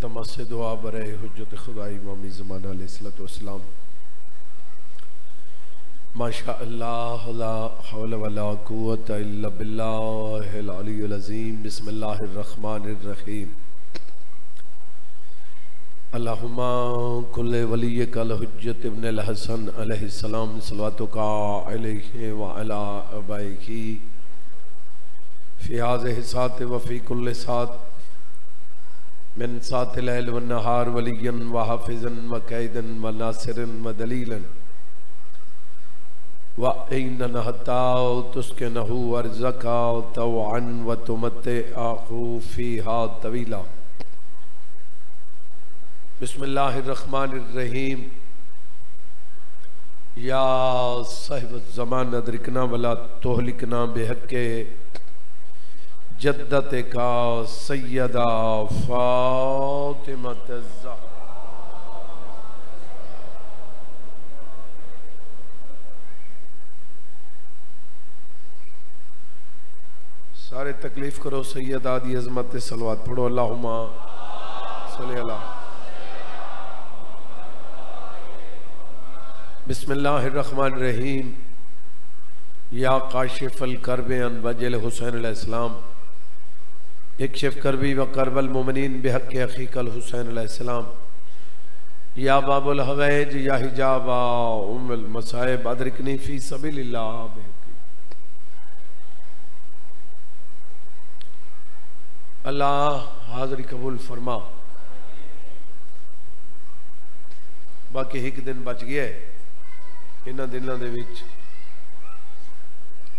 इल्तमस दुआ बरे हुज्जत खुदाई इमाम ज़मान अलैहिस्सलाम। माशा अल्लाह ला हौला वला कुव्वता इल्ला बिल्लाहिल अलिय्यिल अज़ीम। बिस्मिल्लाहिर रहमानिर रहीम। अल्लाहुम्मा कुल्ले वलिय्यकल हुज्जत इब्नुल हसन अलैहिस्सलाम सल्लवातुका अलैहि व अला आबाइही फ़ी हाज़िहि सात व फ़ी कुल्लि सात मिन सातिल लैल व नहार वलिय्यन व हाफ़िज़न व कैदन व नासिरन व दलीलन व ऐनन हत्ता तुस्किनहु अर्ज़का तवअन व तुमत्तिअहु फ़ीहा तवीला। बिस्मिल्लाहिर रहमानिर रहीम। या साहिब ज़मान अदरिकना वला तुहलिकना बिहक़्क़े जद्दत का सैयदा फातिमा ज़हरा। सारे तकलीफ करो सैयदा दी अज़मत सलवात पढ़ो। अल्लाहुम्मा सल्ली अला। बिस्मिल्लाहिर रहमानिर रहीम। या काशिफल कर्ब अन वजल हुसैन अलैहिस्सलाम इक्शिफ करबी व करबल मोमिनीन बिहक़्क़ि अख़ीकल हुसैन अलैहिस्सलाम। या बाबुल हवैज या हिजाबा उम्मुल मसाइब अदरिकनी फ़ी सबीलिल्लाह। अल्लाह हाज़री कबूल फरमा। बाकी एक दिन बच गया है। इन्हां दिनां दे विच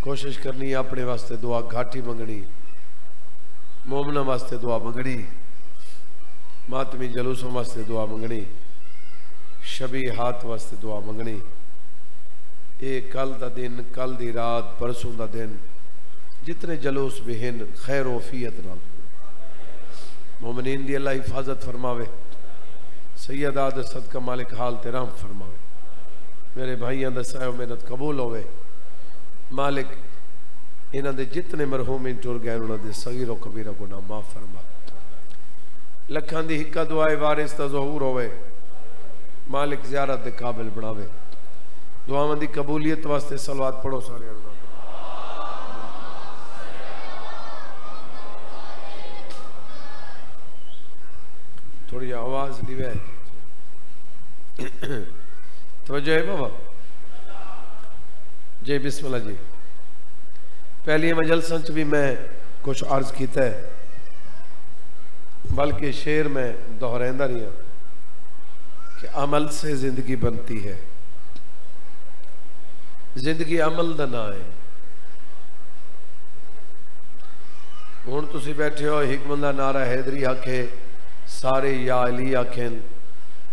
कोशिश करनी है अपने वास्ते दुआ घाटी मंगनी, मोमना वास्ते दुआ मंगनी, मातमी जलूसों वास्ते दुआ मंगनी, शबी हाथ वास्ते दुआ मंगनी। ये कल दा दिन, कल दी रात, परसों दा दिन जितने जलूस भी हैं खैर वफियत नाल मोमिनीन दी अल्लाह हिफाजत फरमावे। सैयदा दा सदका मालिक हाल तेराम फरमावे। मेरे भाइयों दा सायो मेहनत कबूल होवे। मालिक इन्हां दे जितने मरहूम टुर गए उन्हां दे सगीरो कबीरा गुनाह माफ फरमा। लखां दी हिक्का दुआए वारिस दा ज़हूर होवे। मालिक ज़ियारत दे काबिल बनावे। दुआवां दी कबूलियत वास्ते सलवात पढ़ो सारे। थोड़ी आवाज दिवे तवज्जो है बाबा जी। बिस्मिल्लाह जी। पहली मजलसा च भी मैं कुछ अर्ज किया है, बल्कि शेर में दोहरांदा रही कि अमल से जिंदगी बनती है। जिंदगी अमल का ना है। हुण तुसीं बैठे हो, एक बंदा नारा हैदरी आखे, सारे या अली आखें,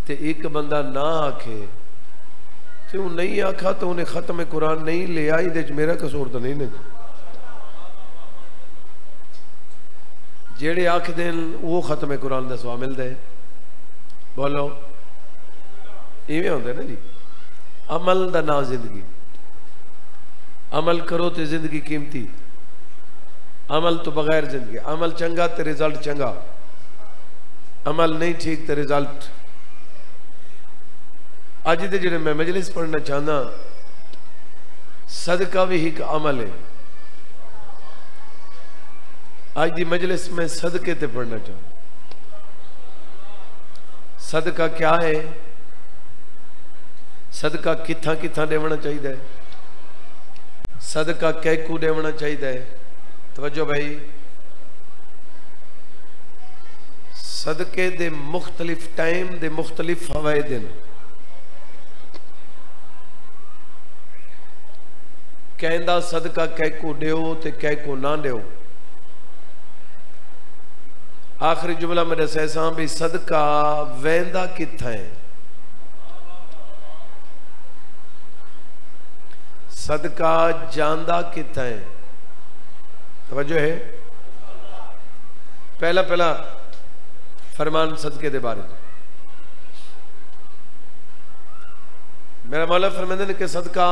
ते एक बंदा ना आखे तो नहीं आखा तो उन्हें खत्म कुरान नहीं लिया। ये मेरा कसूर तो नहीं नहीं। जेड़े आख देन वो खत्म कुरान का सवा मिलता है। बोलो इवें होंगे ना जी। अमल का ना जिंदगी। अमल करो तो जिंदगी कीमती, अमल तो बगैर जिंदगी। अमल चंगा तो रिजल्ट चंगा, अमल नहीं ठीक तो रिजल्ट। अज दे जिहड़े मैं मजलिस पढ़ना चाहना, सदका भी एक अमल है। आज की मजलिस में सदके ते पढ़ना चाहूँ। सदका क्या है? सदका किथा किथा देवना चाहिए? सदका कैकू देवना चाहिए? तवज्जो भाई। सदके दे मुख्तलिफ टाइम दे मुख्तलिफ फवायद हैं। कहंदा सदका कैको देओ ते कैको ना देओ। आखिरी जुमला मेरे सहसा भी सदका वेंदा किथा है? सदका जांदा किथा है? तवज्जो है। पहला पहला फरमान सदके दे बारे में मेरा मौला फरमाते हैं कि सदका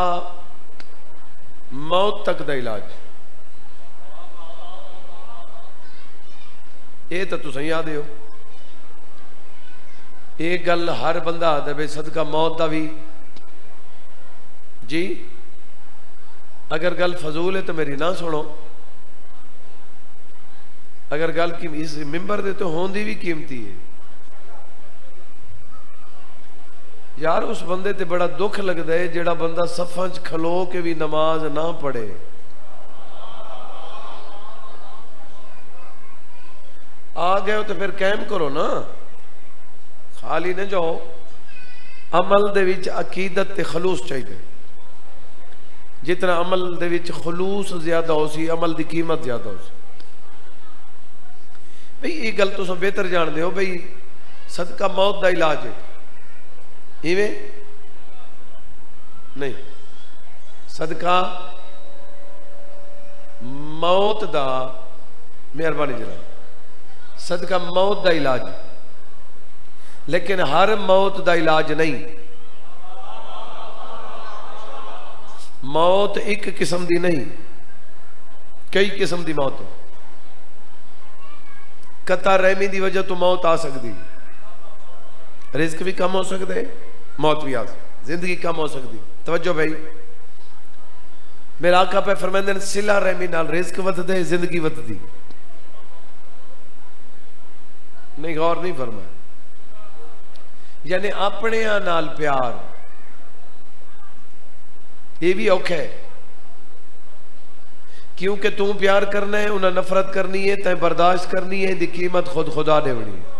मौत तक का इलाज। ये तो तुम याद हो एक गल हर बंदा आता भाई सदका मौत का भी जी, अगर गल फजूल है तो मेरी ना सुनो, अगर गल की इस मिंबर दे तो होंदी भी कीमती है यार। उस बंदे ते बड़ा दुख लगता है जेड़ा बंदा सफा च खलो के भी नमाज ना पढ़े। आ गए हो तो फिर कैम करो ना, खाली न जाओ। अमल दे विच अकीदत ते खलूस चाहिए। जितना अमल दे विच खलूस ज्यादा हो सी, अमल की कीमत ज्यादा हो सी। भाई ये गल तुम बेहतर जानते हो भाई सदका मौत का इलाज है, इवें नहीं। सदका मौत का, मेहरबानी जनाब, सदका मौत का इलाज, लेकिन हर मौत का इलाज नहीं। मौत एक किस्म की नहीं, कई किस्म की मौत है। कता रहमी की वजह तो मौत आ सकती, रिस्क भी कम हो सकता है, मौत भी आ सकती, जिंदगी कम हो सकती। तवज्जो भाई, मेरा आका पे फरमाते हैं सिला रहमी नाल रिस्क वधदे, जिंदगी वधदी नहीं। गौर नहीं फरमाया, यानी अपने नाल प्यार ये भी औखा है, क्योंकि तू प्यार करना है, उन्हें नफरत करनी है, तय बर्दाश्त करनी है, इनकी कीमत खुद खुदा देवनी है।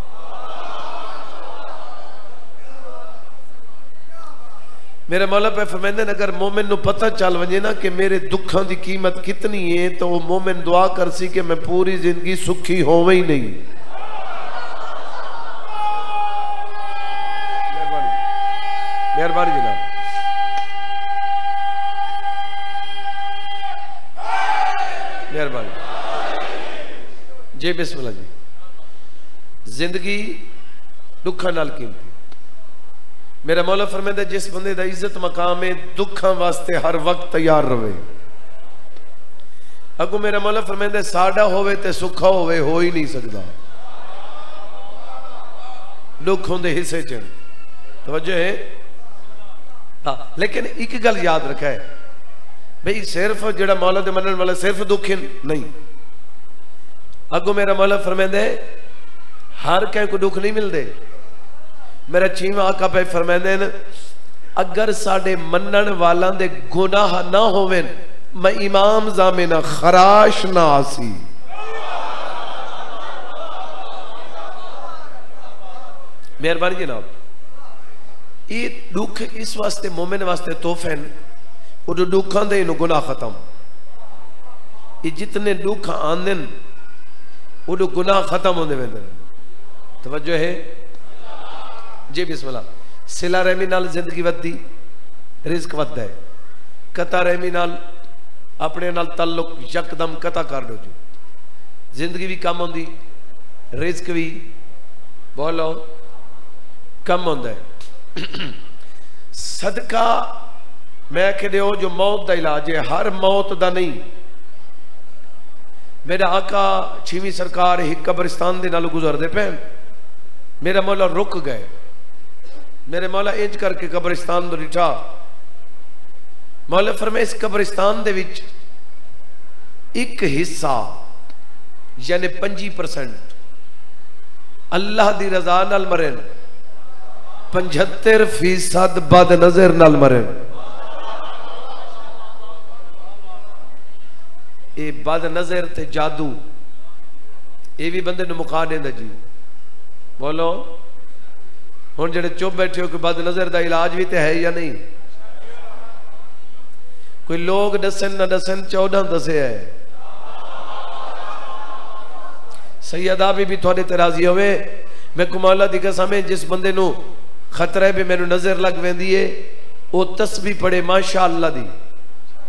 मेरे मौला पे फरमाते हैं अगर मोमिन को पता चल वजे ना कि मेरे दुखों की कीमत कितनी है, तो वो मोमिन दुआ कर सी कि मैं पूरी जिंदगी सुखी होवे ही नहीं। मेहरबानी जनाब, मेहरबानी जी, बिस्मिल्लाह जी। जिंदगी दुखा नाल कीमती। मेरा मौला फरमाता जिस बंदे दा इज्जत मकाम है दुखा वास्ते हर वक्त तैयार रहे। अगो मेरा मौला फरमाता साडा होवे ते सुखा होवे, हो ही नहीं सकता। दुख होंदे हिस्से च, तवज्जो है। हाँ, लेकिन एक गल याद रखा है भाई, सिर्फ जेड़ा मौला दे मनन वाला सिर्फ दुख नहीं। अगो मेरा मौला फरमांदा है हर कहीं को दुख नहीं मिलते। मेरा छीवां आका पे फरमांदे ने अगर साडे मनन वालों दे गुनाह ना होवे, मैं इमाम जामिना खराश ना आसी। मेहरबानी जनाब, ये दुख इस वास्ते मोमिन वास्ते तोहफे हैं, वो दुखा दे गुनाह खत्म। ये जितने दुख आंदे वो गुनाह खत्म होने वेंदे। तवज्जो है जी, बिस्मिल्लाह। सिला रहमी नाल जिंदगी वधदी, रिस्क वधदा है। कता रहमी नाल अपने नाल ताल्लुक यकदम कता कर दो जी, जिंदगी भी कम होंदी, रिस्क भी बोलो कम होंदा है। सदका मैं कह दो जो मौत का इलाज है, हर मौत का नहीं। मेरा आका छीवीं सरकार एक कब्रिस्तान के नाल गुजरते पे, मेरा मौला रुक गए। मेरे मौला इंज करके कब्रिस्तान तो डिठा, मौला फरमाए इस कब्रिस्तान दे विच एक हिस्सा यानी 25% अल्लाह दी रजा नाल मरे, 75% बद नजर नाल मरे। ये बद नजर ते जादू ये भी बंदे मुका देंदा जी। बोलो हुण जेड़े चुप बैठे हो कि बद नजर का इलाज भी तो है या नहीं? कोई लोग दसन न दसन 14 दसे है। सैयदा भी थोड़े ते राजी होवे। मैं कुमाला दी कसम है जिस बंदे नू खतरा है भी मैनू नजर लग वेंदी है वो तस्बीह पढ़े माशा अल्लाह दी,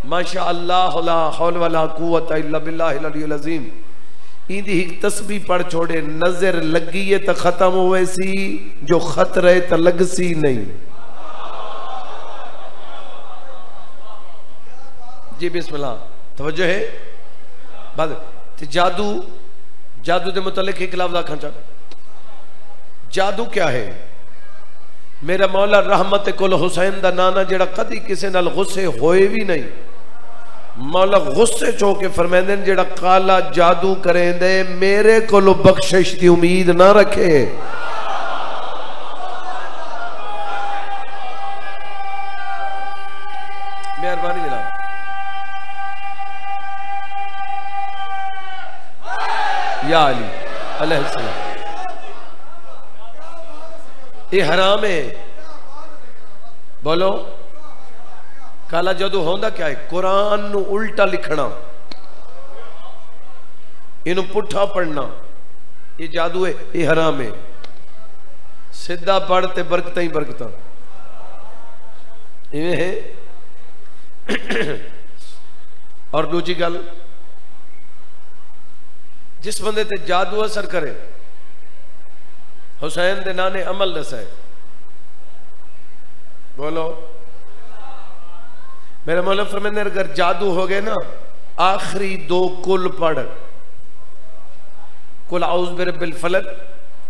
माशा अल्लाह ला हौल वला कुव्वत इल्ला बिल्लाहिल अलीयुल अज़ीम। इंदी ही तस्बीह पढ़ छोड़े, नजर लगी है तो खत्म हुए सी, जो खतरे तो लग सी नहीं। जी बिस्मिल्लाह, तवज्जो है। बाद जादू, जादू के मुतल्लिक एक लफ्ज़ आखना चाह, जादू क्या है? मेरा मौला रहमत कुल हुसैन दा नाना जेड़ा कदी किसी नाल गुस्से होए भी नहीं, मौला गुस्से चो के फरमांदे ने जेड़ा काला जादू करेंदे मेरे कोलो बख्शिश की उम्मीद ना रखे। मेहरबानी जनाब। या अली अलैहिस्सलाम, ये हराम है। बोलो काला जादू होंदा क्या है? कुरान नू उल्टा लिखना, इनू पुठा पढ़ना, ये जादू है, ये हराम है। सीधा पढ़ते बरकत ही बरकत इवें है। और दूसरी गल, जिस बंदे ते जादू असर करे, हुसैन दे नाने अमल दसा है। बोलो मेरे मौला फरमाते अगर जादू हो गए ना, आखिरी दो कुल पढ़, कुल औज़ बिरब्बिल फलक,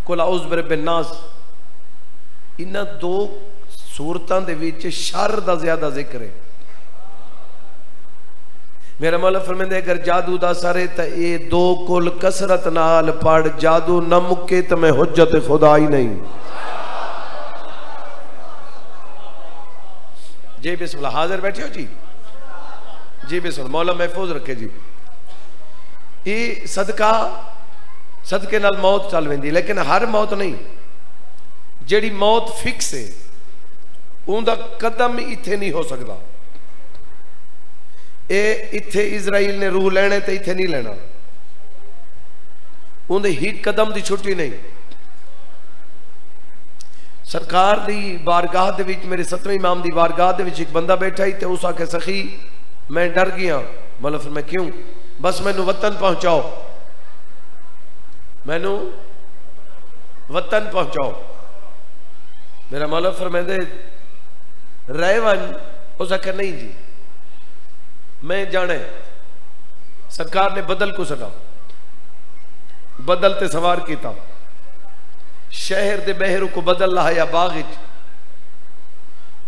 कुल औज़ बिरब्बिन नास। इन्हां दो सूरतां दे विच शर दा ज्यादा जिक्र है। मेरा मौला फरमाते अगर जादू दा असर है तो ये दो कुल कसरत नाल पढ़, जादू न मुके तो मैं हुज्जत खुदा ही नहीं। जी बिस्मिल्लाह, हाजिर बैठे हो जी? जी बिस्मिल्लाह, मौला महफूज रखे जी। ये सदका सदके नाल मौत चल वेंदी, लेकिन हर मौत नहीं। जेड़ी मौत फिक्स है उनका कदम इत्थे नहीं हो सकता। ये इत्थे इजराइल ने रूह लेने तो इत्थे नहीं लेना, उनके ही कदम की छुट्टी नहीं। सरकार दी बारगाह दे विच, मेरे 7वें इमाम दी बारगाह दे विच एक बंदा बैठा ही, तो उस आखे सखी मैं डर गया। मतलब फिर मैं क्यों? बस मैनू वतन पहुंचाओ, मैनू वतन पहुंचाओ। मेरा मौला फरमांदे रह वन। उस आखे नहीं जी मैं जाने। सरकार ने बदल को सदा बदल ते सवार किया, शहर दे बहर को बदल लाया बाग,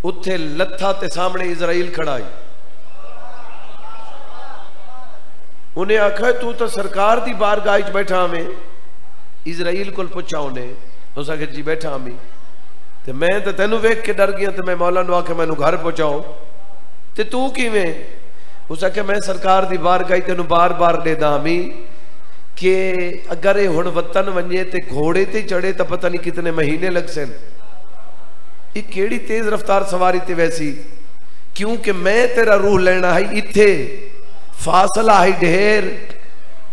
उत्थे लथा ते सामने इजराइल खड़ा है। उन्हें आखा तू तो सरकार दी बारगाह बैठा में, इजराइल को पूछा उन्हें, उस आखे जी बैठा मी, ते मैं तो तेनू वेख के डर गया, तो मैं मौला नू आखे मैनू घर पहुंचाओ। ते तू किवें? उस आखे मैं सरकार दी बारगाह तेनू बार बार दे दा मी कि अगर ये हुण वतन वने ते घोड़े ते चढ़े तो पता नहीं कितने महीने लग सन। ये केड़ी तेज रफ्तार सवारी ते वैसी, क्योंकि मैं तेरा रूह लेना है, इत्थे फासला है ढेर।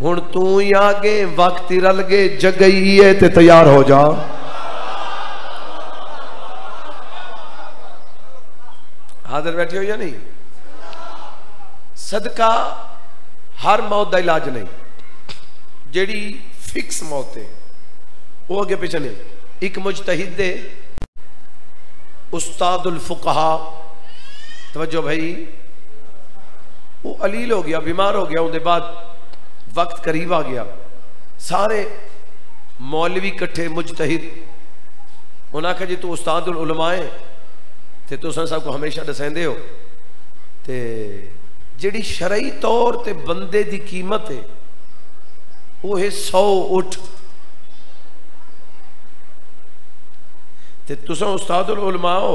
हुण तू ही आगे, वक्त ही रल गए, जगई है ते तैयार हो जा। हाजिर बैठे हो या नहीं? सदका हर मौत का इलाज नहीं, जेड़ी फिक्स मौत है वो अगे पिछे नहीं। एक मुजतहिद है उस्तादुल फुकहा, तवज्जो भाई, वो अलील हो गया, बीमार हो गया, उसके बाद वक्त करीब आ गया, सारे मौलवी कट्ठे मुजतहिद। उन्हें आखा जी तू उस्तादुल उलमा है ते तुसां सब को हमेशा दसेंदे हो, ते जिहड़ी शरई तौर ते बंदे दी कीमत है वो है 100 उठ। ते तुसां उस्तादुल उलमा हो,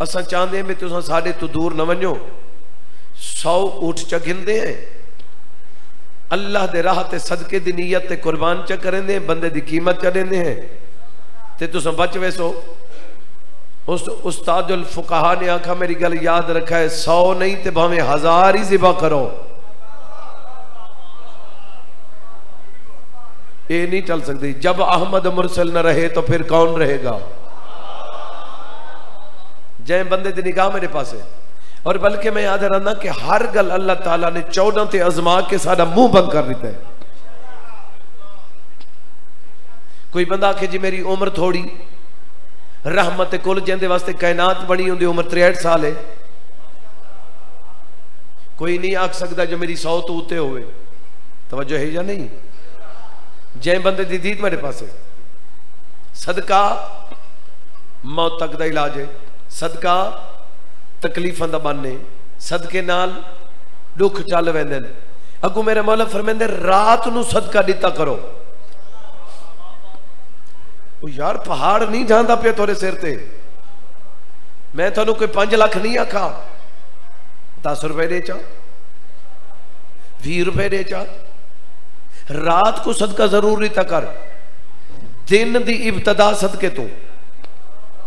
असां चाहते हैं भी तुसां साडे तो दूर न वञो। 100 उठ च गिनदे हैं, अल्लाह दे राह ते सदके दी नीयत ते कुर्बान च करेंदे, बंदे दी कीमत च देंदे हैं, ते तुसां बच वैसो। उस उस्तादुल फुकहा ने आखा मेरी गल याद रखा है, 100 नहीं तो भावें 1000 ही ज़िबा करो, ये नहीं चल सकती। जब अहमद मुरसल न रहे तो फिर कौन रहेगा? जय बंदे दी निगाह मेरे पास है। और बल्कि मैं याद रखना कि हर गल अल्लाह ताला ने 14 ते अजमा के सारा मुंह बंद कर दिता है। कोई बंदा आखे जी मेरी उम्र थोड़ी, रहमत कुल जिंदे वास्ते कायनात बनी उनकी उम्र 63 साल है, कोई नहीं आख सकता जो मेरी 100 तो उत्ते होवे। तवज्जो है या नहीं? जय बंदे दी दीद मेरे पास है। सदका मौत तक का इलाज है। सदका तकलीफां दा बहाने, सदके नाल दुख चल वेंदे ने। अगू मेरे मौला फरमांदे रात नू सदका दिता करो। ओ यार पहाड़ नहीं जांदा पे थोड़े सिर ते, मैं थानू कोई 5 लाख नहीं आखा, 10 रुपए दे चा, 20 रुपए दे चा, रात को सदका जरूर दिता कर। दिन दी इब्तदा सदके तू,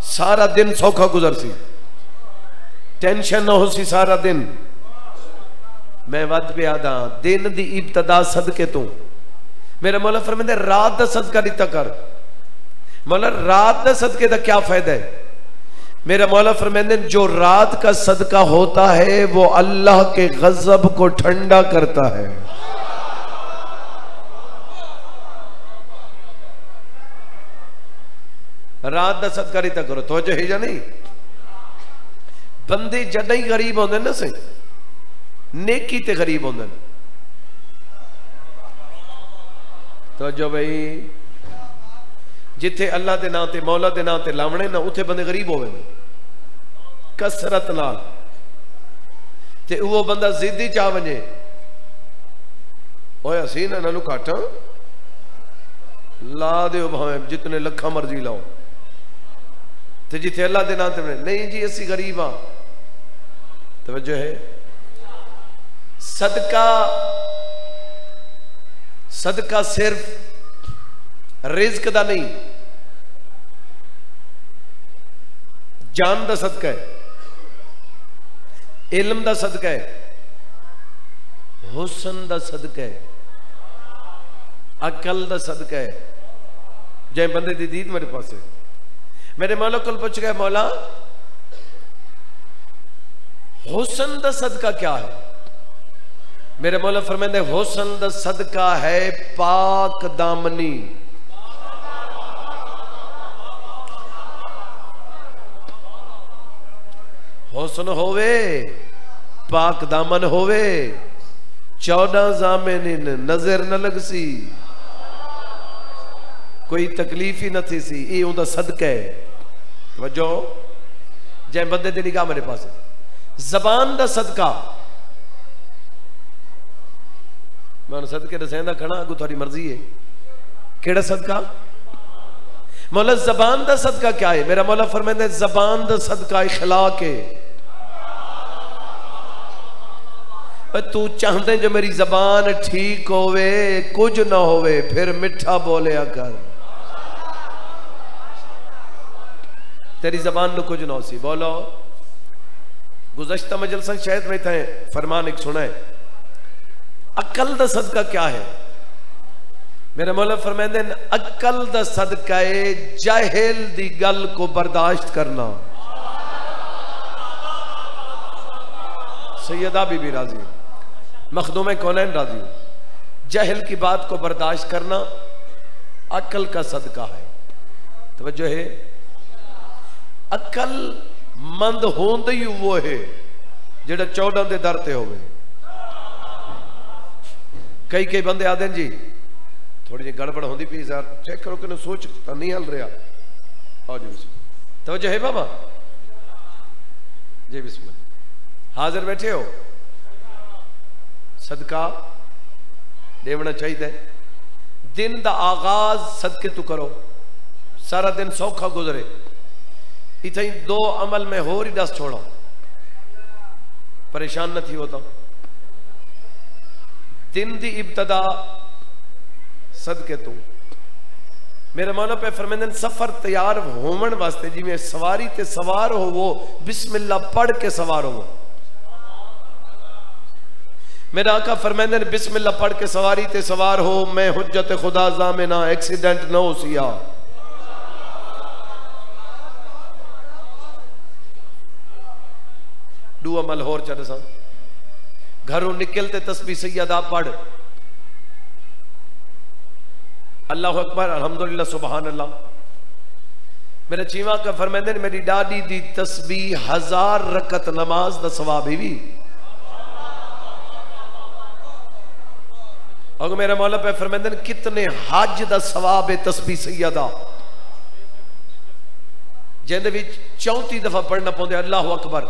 सारा दिन सौखा गुजर सी, टेंशन ना हो सी सारा दिन। मैं वध पे आदा दिन दी इब्तदा सदके तू। मेरा मौला फरमांदे रात दा सदका दिता कर। मौला रात दा सदके दा क्या फायदा है? मेरा मौला फरमांदे जो रात का सदका होता है वो अल्लाह के गजब को ठंडा करता है। रात दा सदका दिता करो। तो जो है या नहीं, बंदे जद ही गरीब होंगे ना से नेकी ते गरीब होंगे। तो जो भाई जिथे अल्लाह के नाम ते मौला के नाम ते लावणे ना उथे बंदे गरीब होवे कसरत नाल। ते वो बंदा जिद्दी चा वने ओए असी ना इन्हां नूं घट ला दिओ भावें जितने लखा मर्जी लाओ। तो जिथे अल्लाह के नाम ते नहीं जी असी गरीब हाँ। तवज्जो है, सदका सदका सिर्फ रिज़्क दा नहीं, जान दा सदका है, इल्म दा सदका है, हुस्न दा सदका है, अकल दा सदका है। जै बंदे दी दीद मेरे पास है, मेरे मौला को पूछ गया मौला हुस्न दा सदका क्या है? मेरे मौला फरमाते हुस्न दा सदका है पाक दामनी। हुस्न होवे, पाक दामन होवे, 14 ज़ामिन नजर न लगसी, कोई तकलीफ ही नहीं सी। ये उनका सदका है। वजो जै बंदे दी निगाह मेरे पास है। जबान दा सदका मैं सदके दसेंदा खड़ा, अगू थोड़ी मर्जी है। केड़ा सदका? मौला जबान दा सदका क्या है? मेरा मौला फरमांदा जबान दा सदका इखलाक है। तू चाहते जो मेरी जबान ठीक होवे, कुछ ना होवे, फिर मिठा बोलिया कर। तेरी जबान में कुछ ना हो सी बोलो। गुज़श्ता मजलसा शायद में थे फरमान एक सुना है, अकल दा सदका क्या है? मेरे मौला फरमाते हैं अकल दा सदका है जाहिल दी गल को बर्दाश्त करना। सैयदा बीबी राजी, मखदूम कौनैन राजी, जाहिल की बात को बर्दाश्त करना अकल का सदका है। तवज्जो है, अकल मंद होंद ही वो है जेड़ा 14 के दर ते होवे। कई कई बंदे आते जी थोड़ी जी गड़बड़ होती पी यार, चेक करो कि सोच तो नहीं हल रहा। आओ जी बिस्मिल्लाह। तवज्जो है बाबा जी, बिस्मिल्लाह। हाजिर बैठे हो? सदका देवना चाहिए। दिन का आगाज सदके तू करो, सारा दिन सौखा गुजरे। इथे 2 अमल में होर ही 10 छोड़ो, परेशान न थी होता। दिन की इब्तदा सदके तू। मेरे मौला पे फरमाते सफर तैयार होवन वास्ते जिवें सवारी ते सवार हो वो बिस्मिल्लाह पढ़ के सवार हो। मेरा आका फरमाते बिस्मिल्लाह पढ़ के सवारी ते सवार हो, मैं हुज्जत खुदा ज़ामिना एक्सीडेंट न हो सिया। दू अमल होर चल सा, घरों निकलते तस्बीह सैयदा पढ़, अल्लाह अकबर अल्हम्दुलिल्लाह सुबहान अल्लाह। मेरे चीवा का फरमाते ने मेरी डाडी दी तस्बीह 1000 रकत नमाज दा सवाब ही। और मेरे मौला पे फरमाते ने कितने हज दा सवाब है तस्बीह सैयदा। जिंदे विच 34 दफा पढ़ना पौंदे अल्लाह अकबर,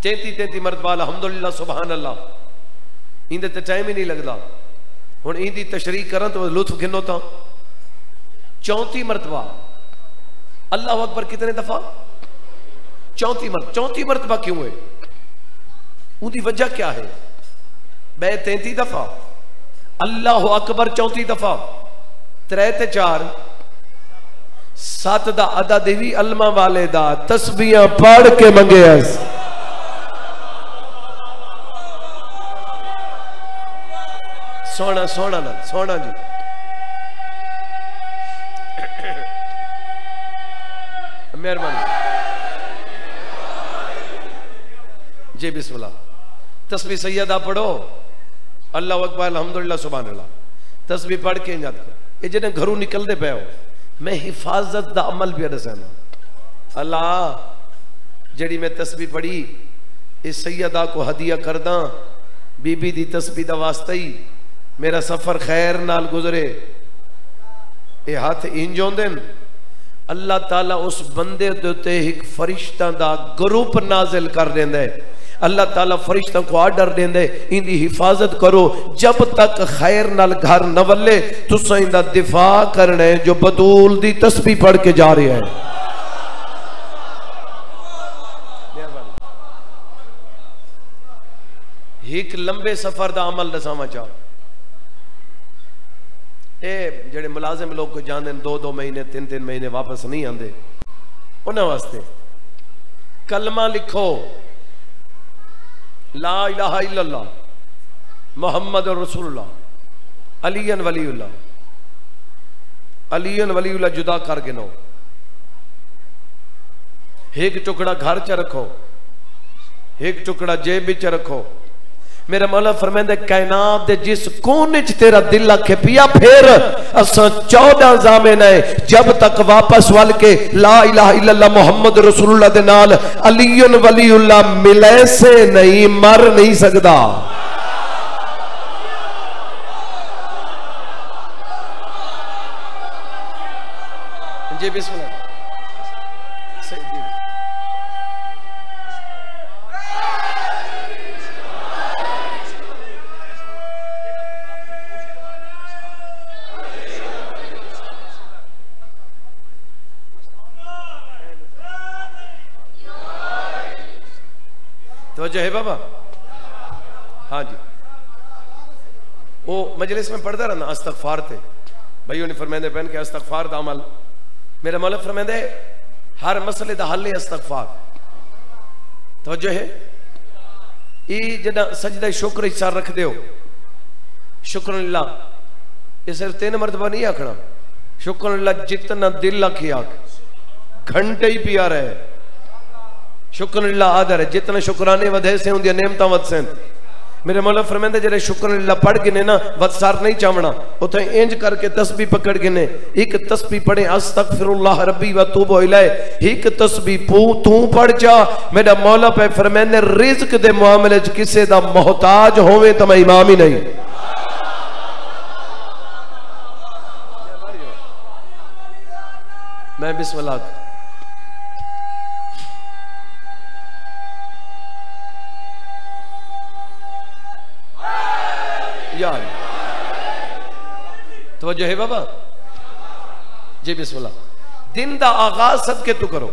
33 मरतबा अल्हम्दुलिल्लाह सुभान अल्लाह, इंदे ते टाइम ही नहीं लगता। हुण इंदी तशरीह करन तो लुत्फ गिनो तो 34 मरतबा अल्लाह अकबर कितने दफा? 34 मरतबा क्यों है? उनकी वजह क्या है? मैं 33 दफा अल्लाह अकबर 34 दफा 3 ते 4 7 दा अदा देवी अलमा वाले दा तस्बीहां पढ़ के मंगे। सोना सोना ना सोना जी। मेहरबानी जी। बिस्मिल्लाह। तस्बीह सैयदा पढ़ो, अल्लाह अकबर अल्हम्दुलिल्लाह सुभान अल्लाह, तस्बीह पढ़ के याद करो। ये जिन्हें घरों निकलते पे हो, मैं हिफाजत दा अमल भी दसाना। अल्लाह जड़ी मैं तस्बीह पढ़ी इस सैयदा को हदिया करदा, बीबी दी तस्बीह दा वास्ता ही मेरा सफर खैर नाल गुजरे। ये हाथ इंज होंदे न, अल्लाह ताला उस बंदे दे उत्ते एक फरिश्ता दा ग्रुप नाजिल कर देंदा है। अल्लाह ताला फरिश्तों को आर्डर देंदे इंदी हिफाजत करो, जब तक खैर नाल घर न वल्ले तुसा इंदा दिफा करना है जो बतूल दी तस्बीह पढ़ के जा रहा है। एक लंबे सफर दा अमल दसावा चाह। ये जेडे मुलाजिम लोग को जाते 2-2 महीने 3-3 महीने वापस नहीं आते, उन्होंने वास्ते कलमा लिखो, ला इलाहा इल्लल्लाह मुहम्मद रसूलुल्लाह अलीयन वलीउल्लाह। अलीयन वलीउल्लाह जुदा कर गिनो, एक टुकड़ा घर च रखो, एक टुकड़ा जेब विच रखो। मेरा मौला फरमांदा कायनात दे जिस कोने च तेरा दिल आखे पिया, फिर असा 14 जामिन है जब तक वापस वल के ला इलाहा इल्लल्लाह मुहम्मद रसूलुल्लाह दे नाल अलीयुन वलीउल्लाह मिले से नहीं मर नहीं सकता। जी बिस्मिल्लाह। तो है बाबा। हाँ जी, वो मजलिस में पढ़ता रहा ना अस्तगफार थे भाई उन्हें फरमांदे पहन के अस्तगफार दा अमल। मेरा मौला फरमांदे हर मसले दा हल है अस्तगफार। तवज्जो है। ये जदा सजदा शुक्र हिस्सा रख दो, शुक्रलिल्लाह, ये सिर्फ 3 मरतबा नहीं आखना, शुक्रलिल्लाह जितना दिल आखी आख, घंटे ही पिया रहे। शुक्रलिल्लाह आदर है, जितने शुक्राने वधे से उनकी नेमता वध से। मेरे मौला फरमांदे जरे शुक्रलिल्लाह पढ़ गिने ना वत्सार नहीं चावना, उथे इंज करके तस्बीह पकड़ गिने। एक तस्बीह पढ़े अस्तगफिरुल्लाह रब्बी व तूबु इलैह, एक तस्बीह तू पढ़ जा। मेरा मौला पे फरमांदे रिज़्क दे मामले च किसे दा मोहताज होवे तो मैं इमाम ही नहीं। मैं बिस्मिल्लाह। यार तो जो है बाबा जी बिस्मिल्लाह। दिन दा आगाज सदके तू करो।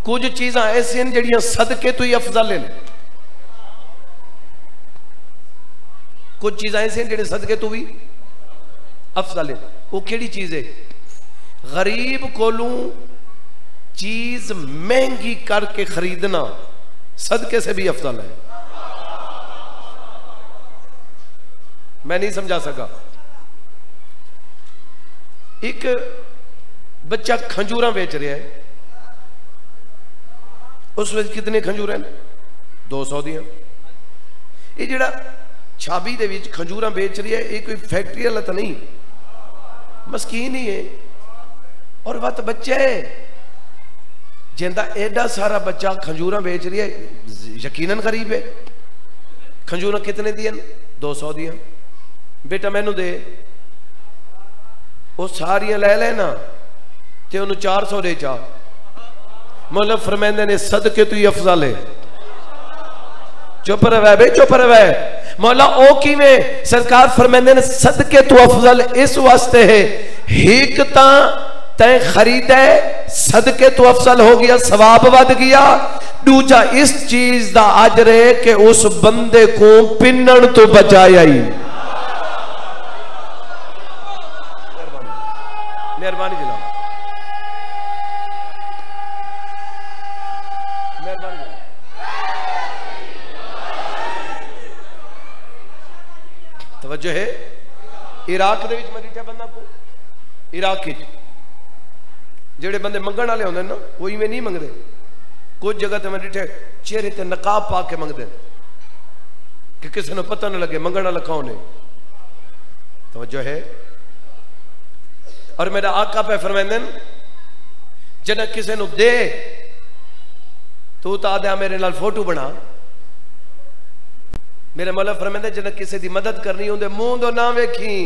कुछ चीज़ां ऐसी हैं जड़ियां सदके तो ही अफजल हैं, कुछ चीज़ां ऐसी हैं जड़े सदके तो भी अफजल हैं। वो केड़ी चीज़ है? गरीब कोलू चीज महंगी करके खरीदना सदके से भी अफजल है। मैं नहीं समझा सका। एक बच्चा खंजूरा बेच रहा है, उस वक्त कितने खंजूर हैं? 200 दियां। ये जड़ा छाबी दे विच खंजूरा बेच रही है, ये कोई फैक्ट्री वाला तो नहीं, मस्कीन ही है। और वत बच्चा है जिंदा एडा सारा बच्चा खंजूरा बेच रही है, यकीनन गरीब है। खंजूरा कितने दियां? 200 दियां। बेटा मैनू दे, वो सारियां ले लेना, ते उन्होंने 400 दे चा। मौला फरमांदे ने सदके तू ही अफजल है। चुप रहे बे, चुप रहे। मौला ओ किवें? सरकार फरमांदे ने सदके तू अफजल इस वास्ते है, हिक तां तैं खरीदा सदके तू अफजल हो गया, सवाब वध गया। दूजा इस चीज का अजर है कि उस बंदे को पिनण तो बचाया ही। मेहरबानी जनाब, मेहरबानी। तवज्जो है। इराक दे विच मैं डिठा बंदा को, इराक जेड़े बंदे मंगण वाले होंदे ना वो इवें नहीं मंगते। कुछ जगह ते मैं डिठे चेहरे ते नकाब पा के मंगते कि किसी ने पता न लगे मंगण वाला कौन है। तवज्जो है। और मेरा आका पे फरमांदे जब किसी ने दे तू तो आदे मेरे नाल फोटो बना। मेरे मौला फरमांदे जब किसी की मदद करनी होंदे मुंह तो ना वेखी,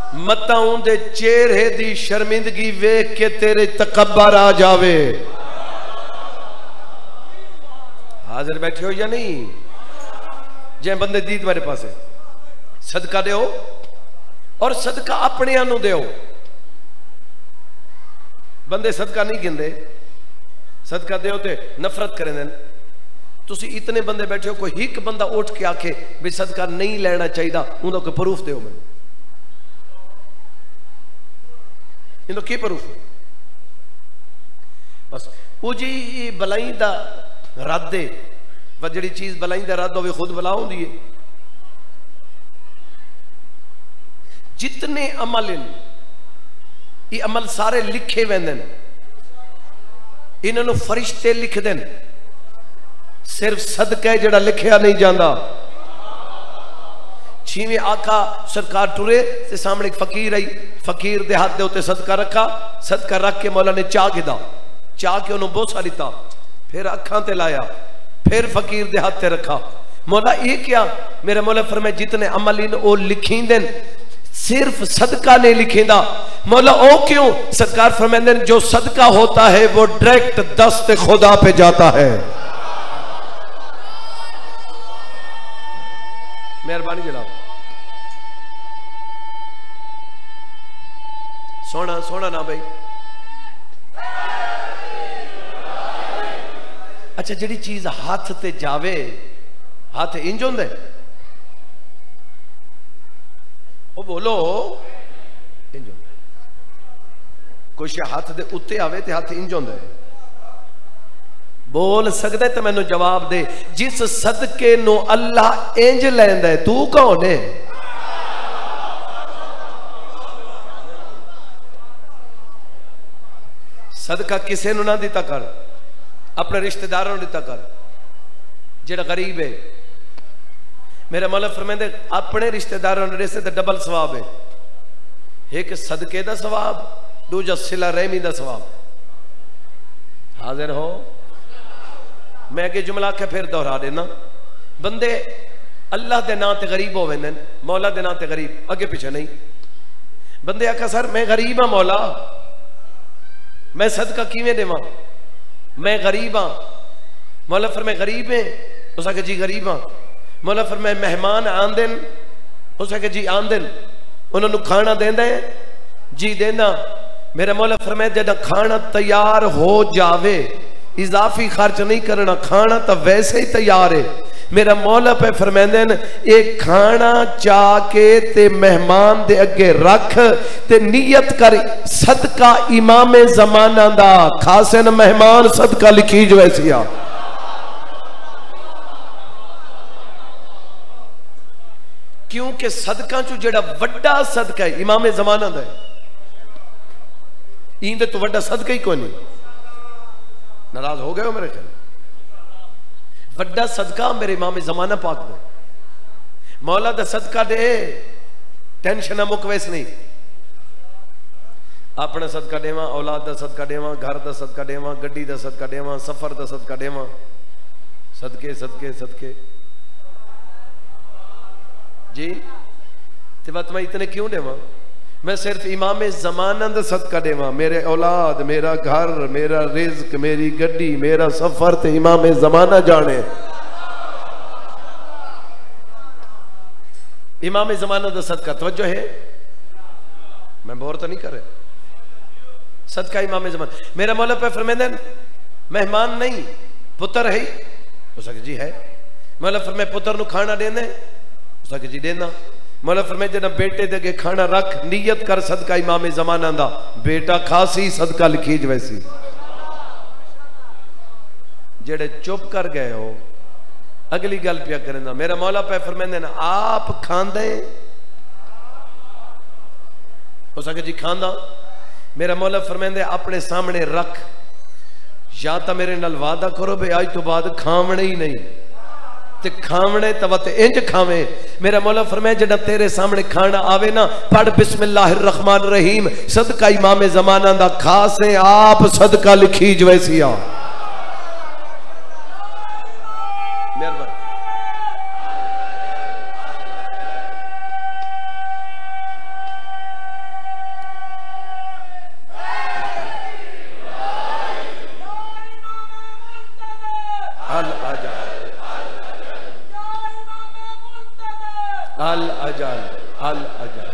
मता उनके चेहरे की शर्मिंदगी वेख के तेरे तकब्बर आ जावे। हाजिर बैठे हो या नहीं? जे बंदे दीद मेरे पास है, सदका दो और सदका अपने आनू दो। बंदे सदका नहीं गिनते, सदका दो ते नफरत करें। तुसी इतने बंदे बैठे हो, कोई एक बंदा उठ के आखे भी सदका नहीं लेना चाहिए, उनका कोई प्रूफ दो मैं। इनको की प्रूफ? बस वो जी बलाई का रद्द है। वह जी चीज बलाई का रद्द हो खुद बला होंगी है। जितने अमल ये अमल सारे लिखे वेंदे, इन्होंने फरिश्ते लिख देन। सिर्फ सदका जड़ा लिखा नहीं जाता। 6वें आका सरकार टुरे ते सामने एक फकीर आई, फकीर दे हाथ दे उत्ते सदका रखा। सदका रख के मौला ने चाह गिदा, चाह के उन्होंने बोसा दिता, फिर अखां ते लाया, फिर फकीर दे हाथ ते रखा। मौला ये क्या? मेरे मौला फरमाए जितने अमल इन वो लिखींदे, सिर्फ सदका नहीं लिखींदा। मौला ओ क्यों? सरकार फरमाते जो सदका होता है वो डायरेक्ट दस्त खुदा पे जाता है। मेहरबानी जनाब, सोना सोना ना भाई। अच्छा जिहड़ी चीज हाथ ते जावे, हाथ इंज होंदा है, वो बोलो इंज होंदा। कुछ हाथ दे उत्ते आवे ते हाथ इंज होंदा है। बोल सकदा है तो मैनू जवाब दे। जिस सदके नो अल्लाह इंज लैंदा है, तू कौन है? सदका किसे नु ना दिता कर, अपने रिश्तेदारों ने दिता कर। जेड़ा गरीब है, मेरा मौला फरमांदे अपने रिश्तेदारों ने रिश्ते ते डबल सवाब है। एक सदके दा सवाब, दूजा सिला रहमी दा सवाब। हाजिर हो? मैं अगे जुमला आख्या फिर दोहरा देना। बंदे अल्लाह के नाम ते गरीब हो वेंदे, मौला के नाम ते गरीब, अगे पीछे नहीं। बंदे आखा सर मैं गरीब हाँ मौला, मैं सदका किवें देवां, मैं गरीब हाँ। मौला फरमाए गरीब है? उस आखे जी गरीब हाँ। मौला फरमाए मेहमान आंदे? उस आखे जी आंदे। उन्होंने खाना देंदा है? जी देना। मेरा मौला फरमाए जब खाना तैयार हो जावे, इजाफी खर्च नहीं करना, खाना तो वैसे ही तैयार है। मेरा मौला पे फरमांदे न एक खाना चा के ते मेहमान दे अगे रख ते नियत कर सदका इमाम जमाना दा, खासे न मेहमान सदका लिखी जो ऐसी आ। क्योंकि सदका चो जेड़ा वड्डा सदका है इमाम जमाना दा है, इंदे तो वड्डा सदका ही कोई नहीं। नाराज हो गए हो मेरे ख्याल? वड्डा सदका मेरे इमाम जमाना पाक दे। मौला दा सदका दे, टेंशन मुकवेस नहीं। अपना सदका देवा, औलाद दा सदका देवा, घर दा सदका देवा, गड्डी दा सदका देवा, सफर दा सदका देवा। सदके सदके सदके जी। ते बात मैं इतने क्यों देवा? मैं सिर्फ इमाम ज़माना दा सदका देवां, मेरे औलाद, मेरा घर, मेरा रिज़्क, मेरी गड्डी, मेरा सफर ते इमाम ज़माना जाने। इमाम ज़माना दा सदका तवज्जो है, मैं बोर तो नहीं कर रहा, सदका इमाम ज़माना। मेरा मौला पे फरमाते हैं मेहमान नहीं पुत्र है, हो सके जी है। मौला फरमाए पुत्र नु खाना देना, हो सके जी देना। मौला फरमाए जना बेटे दे के खाना रख, नीयत कर सदका इमाम ज़माना दा, बेटा खासी सदका लिखीज वैसी। जेड़े चुप कर गए हो अगली गल पिया करें। मेरा मौला पे फरमाते हैं आप खांदे, हो सके जी खांदा। मेरा मौला फरमाते अपने सामने रख, या तो मेरे नाल वादा करो भाई आज तो बाद खावने ही नहीं, ते खावने तवत इंज खावे। मेरा मौला फरमाए जड़ा तेरे सामने खाना आवे ना, पढ़ बिस्मिल्लाहिर्रहमानिर्रहीम, सदका इमाम ज़माना दा खासे आप सदका लिखीज वैसी आ। मेहरबानी। अल अजल अल अजल।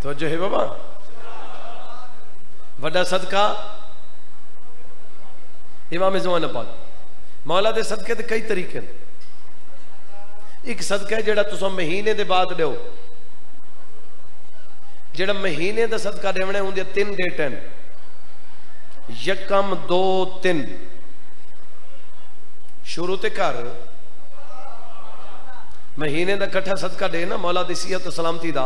तो जो है बाबा वड्डा सदका इमाम ज़माना पाक। मौला दे सदके ते कई तरीके हैं। एक सदका है जेड़ा तुसां महीने दे बाद दो, जेड़ा महीने दा सदका देवना उनदी 3 डेट हैं, यकम 2 3 शुरू ते कर महीने का कट्ठा सदका दे ना, मौला दी सिहत सलामती दा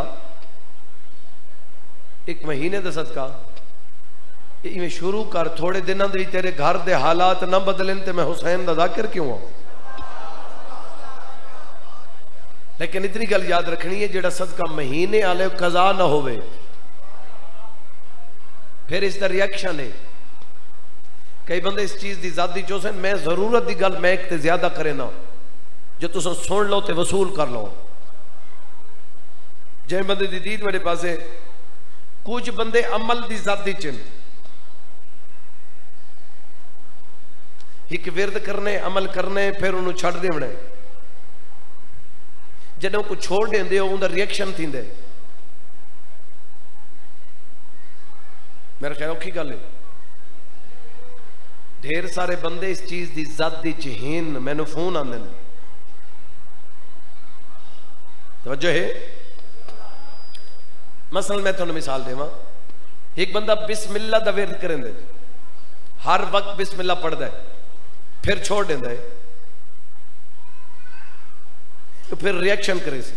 एक महीने का सदका इवें शुरू कर। थोड़े दिनों दे तेरे घर दे हालात ना बदलन ते मैं हुसैन दा जाकिर क्यों हूं। लेकिन इतनी गल याद रखनी है जेड़ा सदका महीने आले कज़ा ना होवे, फिर इसका रिएक्शन है। कई बंदे इस चीज की ज़ाती चोसन, मैं जरूरत की गल मैं एक ते ज्यादा करे ना, जो तुम सुन लो तो वसूल कर लो। जे बंदे दी दीद मेरे पास है, कुछ बंदे अमल की ज़ाती च एक विरद करने अमल करने फिर उन्होंने छड़ देवने, जदों को छोड़ देंदे हो उनका रिएक्शन थींदे। मेरा ख्याल औखी गल है। ढेर सारे बंदे इस चीज की ज़ाती च हीन, मैनू फोन आंदे ने। तवज्जो है। मसलन मैं तुहानू मिसाल देवां, एक बंदा बिस्मिल्ला दा विरद करेंदे, हर वक्त बिस्मिल्ला पढ़दा है, फिर छोड़ देंदा है, तो फिर रिएक्शन करे सी।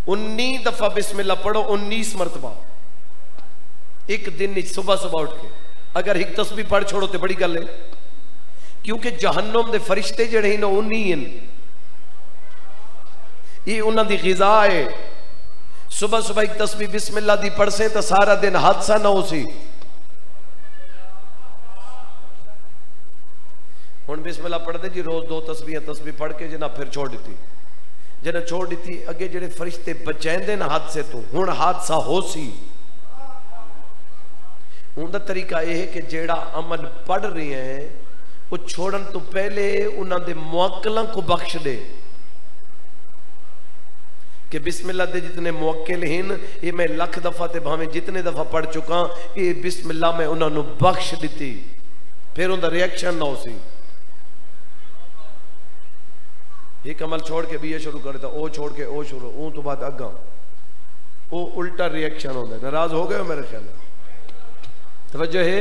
19 दफा बिस्मिल्ला पढ़ो, 19 मरतबा एक दिन सुबह सुबह उठ के। अगर एक तस्बीह पढ़ छोड़ो तो बड़ी गल है, क्योंकि जहन्नम दे फरिश्ते जड़े हैं उन्नी हैं, ये उन्होंने ग़िज़ा है। सुबह सुबह एक तस्बीह बिस्मिल्लाह दी पढ़ से तो सारा दिन हादसा ना हो सी। हुण बिस्मिल्लाह पढ़ते जी रोज 2 तस्बीह पढ़ के जना फिर छोड़ दी, जना छोड़ दी अगे जेडे फरिश्ते बचाते ना हादसे तो, हुण हादसा हो सी। उनका तरीका यह है कि जेड़ा अमल पढ़ रहे हैं वो छोड़न तो पहले उन्होंने मुअक्कलों को बख्श दे, कि बिस्मिल्लाह दे जितने मुअक्किल हैं ये मैं लख दफा ते भावें जितने दफा पढ़ चुका, ये बिस्मिल्लाह मैं उन्होंने बख्श दी, फिर उनका रिएक्शन ना हो सी। एक अमल छोड़ के भी ये शुरू कर देता, ओ छोड़ के ओ शुरू, वो तो बाद अगा वो उल्टा रिएक्शन होता है। नाराज हो गए हो मेरे ख्याल। तवज्जो है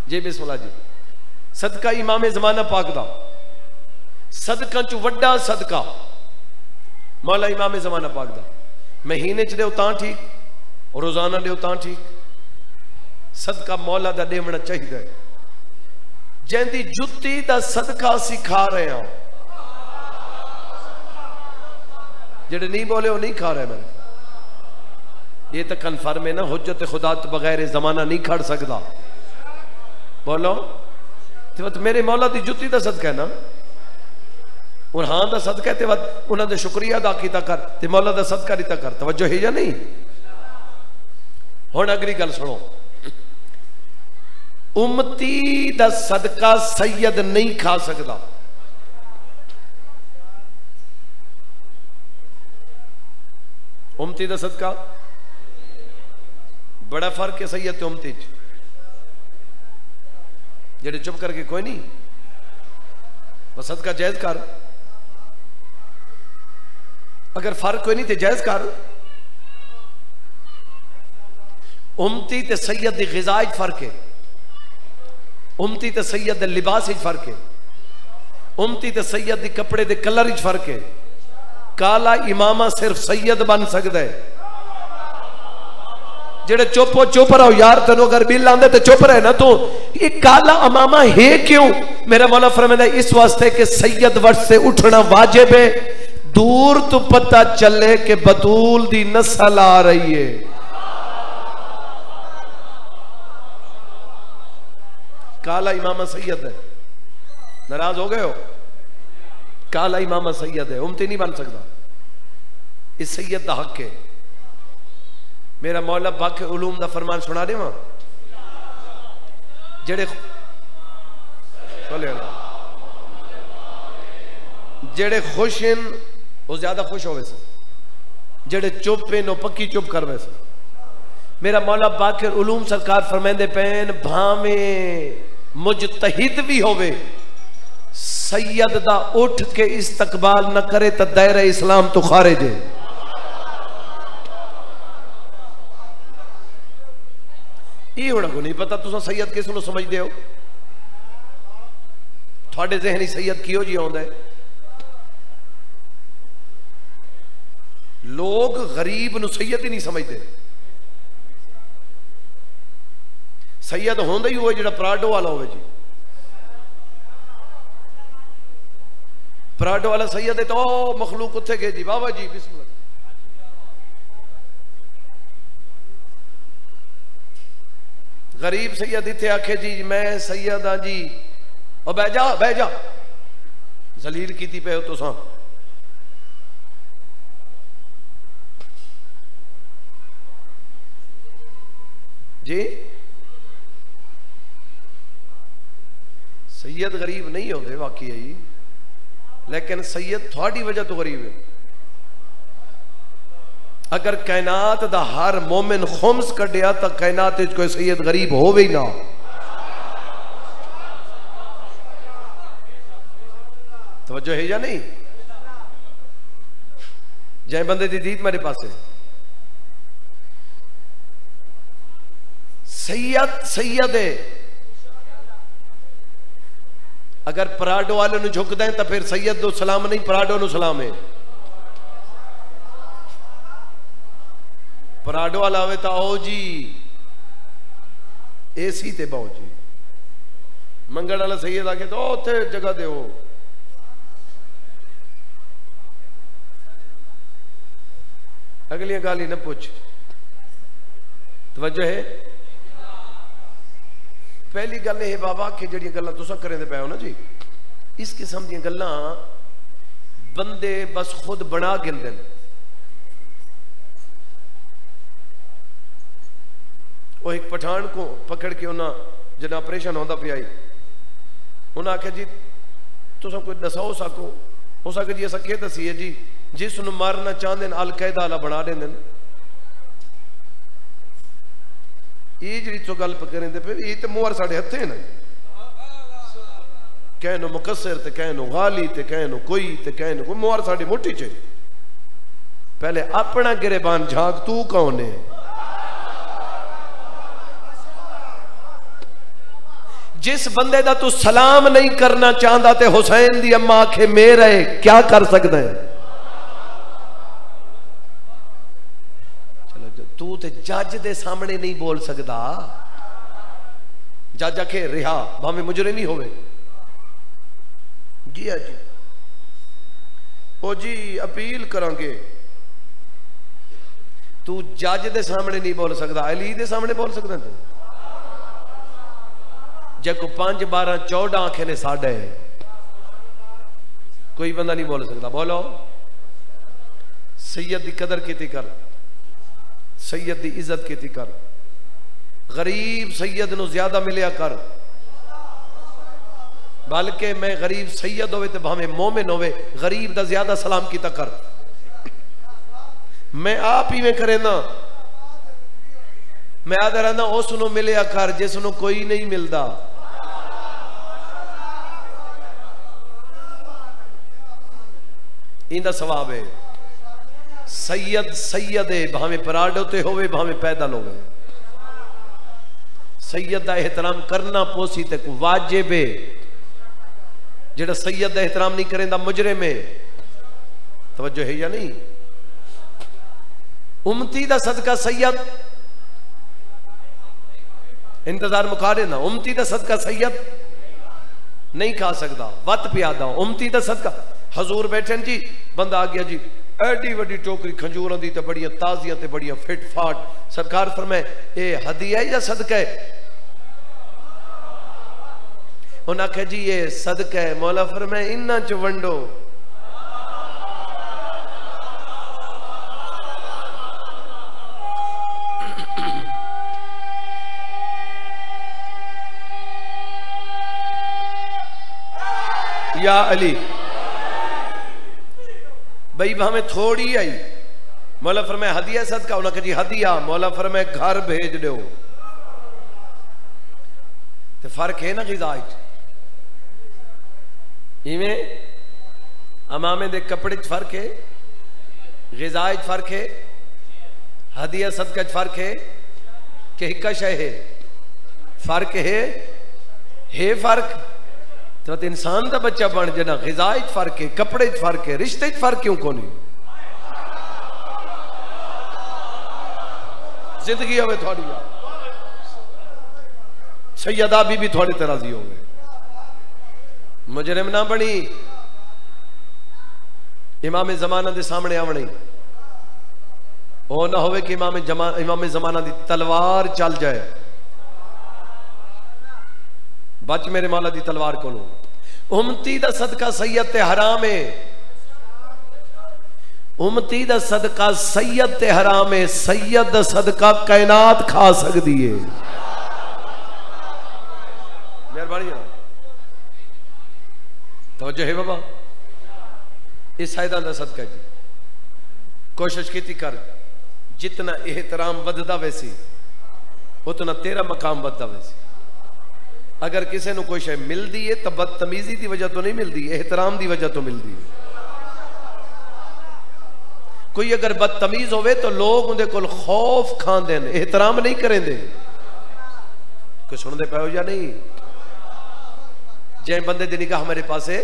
जी। बिस्मिल्लाह जी। सदका इमाम ज़माना पाक दा, सदका चु वड्डा सदका मौला इमाम ज़माना पाक दा। महीने च दो तां ठीक, रोजाना दो तां ठीक, सदका मौला दा देवना चाहिए। जिंदी जुत्ती दा सदका सिखा रहे हैं, जेडे नहीं बोले वो नहीं खा रहे। मैंने ये तो कन्फर्म है ना, हुज्जत खुदा तो बगैर जमाना नहीं खड़ सकता। बोलो तो मेरे मौला की जुत्ती का सदका है ना, और हाँ का सदका है, उन्होंने शुक्रिया अदा किया कर, ते मौला का सदका दिता कर। तवज्जो है या नहीं? हुण अगली गल सुनो, उम्मती दा सदका सैयद नहीं खा सकता। उम्मती दा सदका बड़ा फर्क है सैयद ते उम्मती च। जेड़े चुप करके कोई नहीं, वो सदका जायज कर, अगर फर्क कोई नहीं तो जायज कर। उम्मती ते सैयद दी ग़िज़ा च फर्क है, उम्मती ते सैयद दे लिबास च फर्क है, उम्मती ते सैयद दी कपड़े दे कलर च फर्क है। काला इमामा सिर्फ सैयद बन सकता है। जेड़े चुप चुप रहो यार, तेन अगर बिल आंदे तो चुप रहे ना तू। ये काला इमामा है क्यों? मेरा मौला फरमाता है इस वास्ते कि सैयद वर्ष से उठना वाजिब है, दूर तो पता चले कि बतूल दी नस्ल आ रही है। काला इमामा सैयद है, नाराज हो गए हो? काला इमामा सैयद है, उम्मती नहीं बन सकता। इस सैयद का हक है। मेरा मौला बाक़ी उलूम का फरमान सुना दे वहां, जेड़े जेड़े खुश हैं वो ज्यादा खुश हो वैसे, जेड़े चुप हैं वो पक्की चुप कर वैसे। मेरा मौला बाक़ी उलूम सरकार फरमांदे पैन भावे मुजतहिद भी होवे, सैयद दा उठ के इस्तकबाल न करे तो दायरा इस्लाम तो खारिज है। ये होना को नहीं पता तुसा सैयद किस नूं समझदे हो? थोड़े ज़हनी सैयद किहो जी आउंदा है? लोग गरीब नूं सैयद ही नहीं समझते। सैयद होंदा ही हुआ जिहड़ा पराडो वाला होवे जी। पराडो वाला सैयद है तो मखलूक उत्थे गए जी, बाबा जी बिस्मिल्लाह। गरीब सैयद इत्थे आखे जी मैं सैयद हाँ जी, और बह जा जलील कीती पे हो तुसां। जी सैयद गरीब नहीं होते वाकई है, लेकिन सैयद थोड़ी वजह तो गरीब है। अगर कायनात दा हर मोमिन खुम्स कढ़िया तो कायनात कोई सैयद गरीब होवे ही ना। तवज्जो है या नहीं? जय बंदे दी दीद मेरे पास है। सैयद है। अगर पराडो वाले नु झुकदा है तो फिर सैयद नु सलाम नहीं, पराडो नु सलाम है। पराडो वाला आवे तो आओ जी एसी ते बहु जी, मंगण वाला सैयद आके तो उत्थे जगह दो। अगलियां गाली न पूछ। तवज्जो है? पहली गल है बाबा कि जड़ियां गल्लां तुसां करेंदे पे हो ना जी, इस किस्म दी गल्लां बंदे बस खुद बना गिनदे ने। वो एक पठान को पकड़ के उन्हें जब ऑपरेशन होता पिया, उन्हें आख्या जी तुसां कोई दसाओ सको, हो सके जी असां के दसीए जी, जिसनूं मारना चाहते हैं अल-कायदा वाला बना देंदे ने। ये जी तो गल करें पे, ये तो मुहर साढ़े हथे ना, कहनो मुकसर ते कहनो गाली ते कहनो कोई ते कहनो कोई, मुहर साड़ी मुट्ठी च। पहले अपना गिरेबान झांक, तू कौन है? जिस बंदे दा तू सलाम नहीं करना चाहता ते हुसैन दी अम्मा आखे मेरा है, क्या कर सकता है? चलो तू ते जज दे सामने नहीं बोल सकता। जज आखे रिहा भावे मुजरे नहीं होवे जी। जी ओ जी अपील करांगे, तू जज दे सामने नहीं बोल सकता, अली दे सामने बोल सकता तू? जे को 5 12 14 आखे ने साढ़े कोई बंदा नहीं बोल सकता। बोलो सैयद की कदर की कर, सैयद की इज्जत की कर, गरीब सैयद नु ज्यादा मिलिया कर। बल्कि मैं गरीब सैयद होवे तो भावे मोमिन होवे गरीब दा ज्यादा सलाम किया कर। मैं आप ही में करे ना, मैं आदर रहना उसनों मिलिया कर जिसनों कोई नहीं मिलता। इंदा सवाब है। सैयद सैयद है भावे पराडो ते होवे भावे पैदल होवे। सैयद का एहतराम करना पोसी ते को वाजिब है। जेड़ा सैयद का एहतराम नहीं करेंदा मुजरिम है। तवज्जो है या नहीं? उम्मती दा सदका सैयद इंतजार मुका देना। उम्मती दा सदका सैयद नहीं खा सकता। वत पियादा उम्मती दा सदका। हजूर बैठे जी, बंदा आ गया जी, एडी वड्डी टोकरी खंजूर दी ते बड़ियां ताजियां ते बड़ियां फिट फाट। सरकार फरमाए ये हदिया या सदका है? उन्हें आख्या जी ये सदका है। मौला फरमाए इन्ना च वंडो। या अली भाई हमें थोड़ी आई। मौला फरमाए हदिया सदका। उन्हें कहा जी हदिया। मौला फरमाए घर भेज दो। तो फर्क है ना ग़िज़ा इवें अमामे दे कपड़े च फर्क है, ग़िज़ा च फर्क है, हदिया सदका च फर्क है कि हिक्का शय है? फर्क है फर्क। तो इंसान का बच्चा बन जाना। ग़िज़ा च फर्क है, कपड़े च फर्क है, रिश्ते च फर्क क्यों को नहीं? जिंदगी होवे थोड़ी सैयदा भी थोड़ी तरह दी हो गए। मुजरिम ना बनी इमाम जमाना के सामने आवनी। वो ना होवे कि इमाम जमाना की तलवार चल जाए। बच मेरे मौला दी तलवार को। उम्मती दा सदका सैयद ते हराम है। उम्मती दा सदका सैयद ते हराम है। सैयद दा सदका कायनात खा सकती है। मेहरबानी तो जो है बाबा इस सैयदा दा सदका जी कोशिश की कर। जितना एहतराम वधदा वैसी उतना तेरा मकाम वधदा वैसी। अगर किसी को कोई शय मिलती है तो बदतमीजी की वजह तो नहीं मिलती, एहतराम की वजह तो मिलती है। कोई अगर बदतमीज होवे तो लोग उनके कोल खौफ खाते हैं, एहतराम नहीं करेंगे। कोई सुनते पे हो या नहीं? जै बंदे की निगाह मेरे पास है,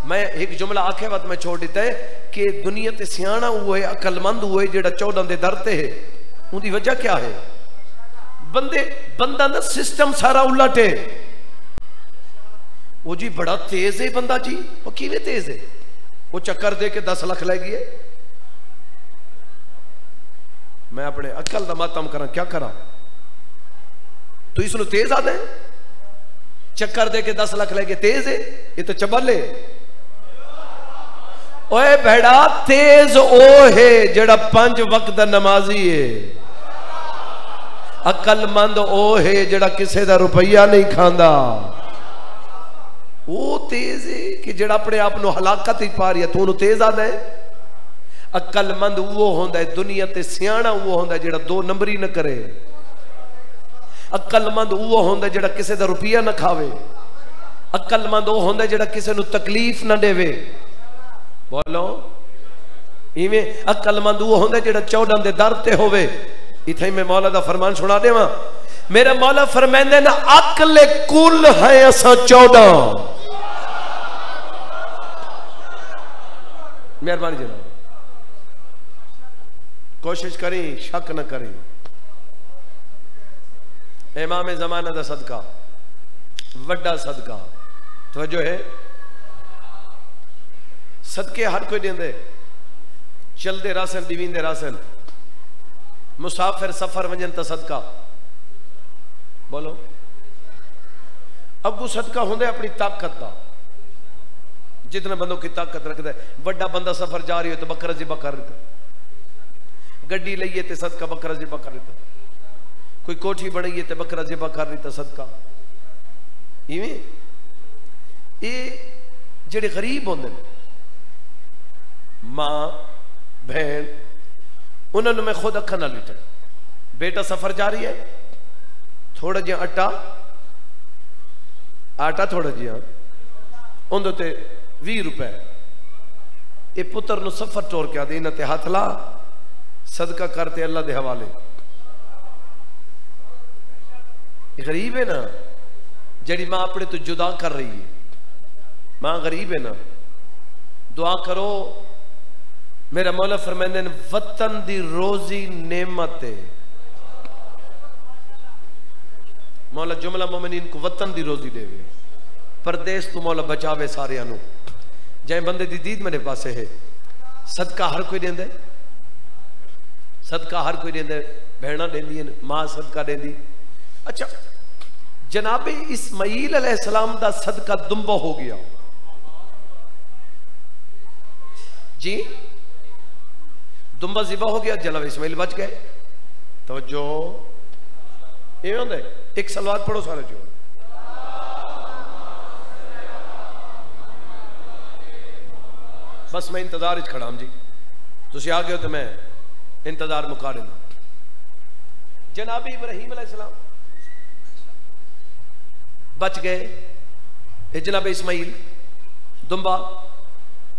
मैं एक जुमला आखे वक्त मैं छोड़ दिता है कि दुनिया ते सियाना हुए अकलमंद हुए जेड़ा 14 के दर ते है। उनकी वजह क्या है? बंदा ना सिस्टम सारा उलट है। वो जी बड़ा तेज है बंदा जी। वो किवें तेज है? वो चक्कर दे के 10 लाख लै गए। मैं अपने अकल का मातम करा क्या करा? तो इसको तेज आते हैं। चक्कर दे के 10 लाख लै गए तेज है? ये तो चबल है। ओए भेड़ा तेज ओ है जेड़ा 5 वक्त नमाजी है। अकलमंद ओ है जेड़ा किसी का रुपया नहीं खांदा। वो तेज है कि जेड़ा अपने आप को हलाकत ही पा रही है। तू तेज आदा है। अकलमंद वो होंदा है दुनिया ते सियाना वो होंदा है जेड़ा 2 नंबरी न करे। अकलमंद वो होंदा है जेड़ा किसी का रुपया न खावे। अकलमंद वो होंदा है जेड़ा किसी को तकलीफ न देवे। बोलो इवें अकलमंद वो होंदा है जेड़ा 14 के दर ते होवे। इथे मैं मौला दा फरमान सुना देवा। मेरा मौला फरमांदे ना अकल कुल है असा 14। मेहरबानी जनाब कोशिश करें, शक न करें। इमाम जमाना दा सदका वड्डा सदका तो जो है सदके हर कोई देंदे। चलते रासन दिवींदे रासन। मुसाफिर सफर वजन तो सदका। बोलो अगू सदका होंगे अपनी ताकत का, जितने बंदों की ताकत रखता है। बड़ा बंदा सफर जा रही हो तो बकरा ज़िबा कर देता, गड्डी लईए तो सदका बकरा ज़िबा कर देता, कोई कोठी बनाइए तो बकरा ज़िबा कर देता सदका। इवें ये जेड़े गरीब होंगे मां बहन, उन्होंने मैं खुद अखा ना लिटा, बेटा सफर जा रही है, थोड़ा जिहा आटा थोड़ा जिहा उन्हें ते 20 रुपए, ये पुत्र नु सफर टोर के आदे, इन्हें हाथ ला सदका करते अल्लाह के हवाले। गरीब है ना जड़ी मां अपने तो जुदा कर रही है, मां गरीब है ना, दुआ करो। मेरा मौला फरमाते हैं वतन दी रोजी नेमत है, मौला जुमला मोमिनीन को वतन दी रोजी देवे, परदेश तो मौला बचावे सारे नू। जै बंदे दी दीद मेरे पासे है, सदका हर कोई देंदे, सदका हर कोई देंदे, बहना देंदी है, मां सदका देंदी। अच्छा जनाबे इस्माइल अलैहिस्सलाम दा सदका दुम्बा हो गया जी, दुम्बा ज़िबा हो गया, जनाब इस्माइल बच गए। तवज्जो इवें होंदा है। एक सलवात पढ़ो सारे जो, बस मैं इंतजार खड़ा हूं जी, तुसी आ गए हो तो मैं इंतजार मुका देना। जनाब इब्राहीम अलैहिस्सलाम बच गए, जनाब इस्माइल दुम्बा,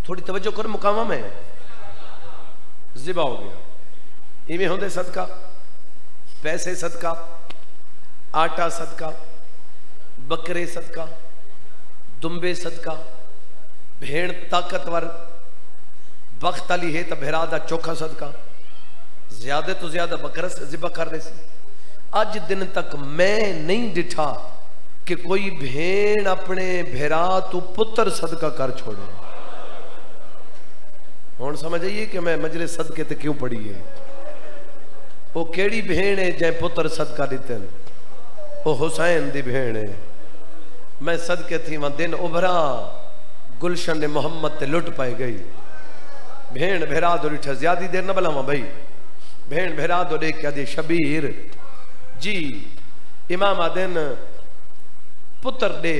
थोड़ी तवज्जो कर, मुकामा में ज़िबा हो गया। इवें होंदे सदका, पैसे सदका, आटा सदका, बकरे सदका, दुम्बे सदका, भेड़ ताकतवर वक्त आली है तो भेरा दा चोखा सदका, ज्यादा तो ज्यादा बकरा ज़िबा कर रहे थे। अज दिन तक मैं नहीं डिठा कि कोई भेड़ अपने भेरा तो पुत्र सदका कर छोड़े। हुण समझ आइए कि मैं मजले सदके ते क्यों पढ़ी है। वो केड़ी भेड़ है जै पुत्र सदका दिते, वो हुसैन दी भेड़ है। मैं सदके थी वहां दिन उभरा, गुलशन ने मोहम्मद ते लुट पाई गई। भेड़ भेरा दो डिठा, ज्यादा देर न बुलावा भाई, भेड़ भेरा दो देख के शबीर जी इमाम आदिन पुत्र दे,